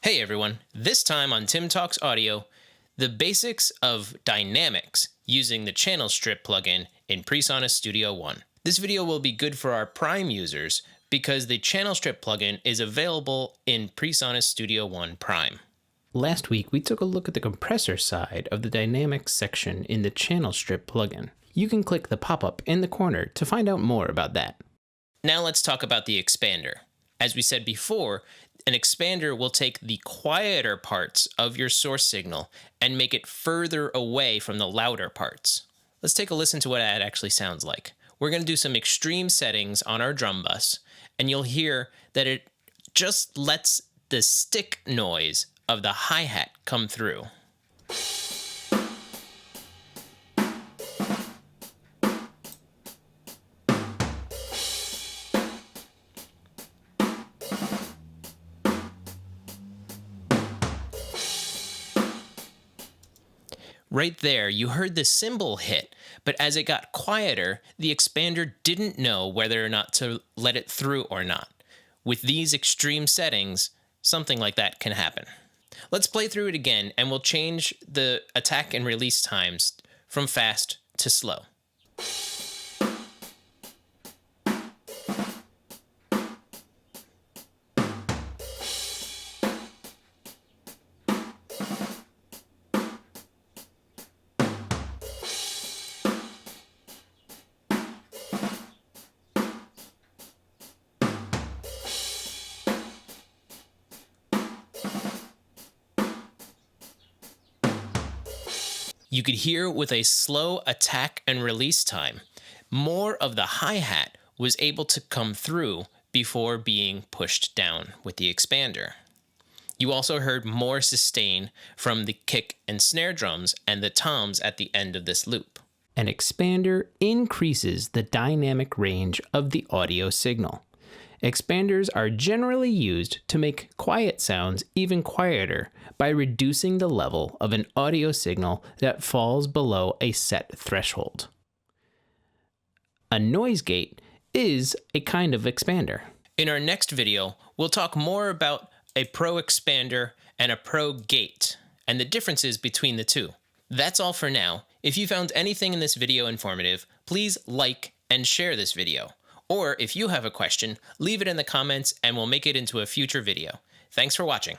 Hey everyone, this time on Tim Talks Audio, the basics of dynamics using the channel strip plugin in Presonus Studio One. This video will be good for our Prime users because the channel strip plugin is available in Presonus Studio One Prime. Last week, we took a look at the compressor side of the dynamics section in the channel strip plugin. You can click the pop-up in the corner to find out more about that. Now let's talk about the expander. As we said before, an expander will take the quieter parts of your source signal and make it further away from the louder parts. Let's take a listen to what that actually sounds like. We're going to do some extreme settings on our drum bus, and you'll hear that it just lets the stick noise of the hi-hat come through. Right there, you heard the cymbal hit, but as it got quieter, the expander didn't know whether or not to let it through or not. With these extreme settings, something like that can happen. Let's play through it again, and we'll change the attack and release times from fast to slow. You could hear with a slow attack and release time, more of the hi-hat was able to come through before being pushed down with the expander. You also heard more sustain from the kick and snare drums and the toms at the end of this loop. An expander increases the dynamic range of the audio signal. Expanders are generally used to make quiet sounds even quieter by reducing the level of an audio signal that falls below a set threshold. A noise gate is a kind of expander. In our next video, we'll talk more about a pro expander and a pro gate and the differences between the two. That's all for now. If you found anything in this video informative, please like and share this video. Or if you have a question, leave it in the comments and we'll make it into a future video. Thanks for watching.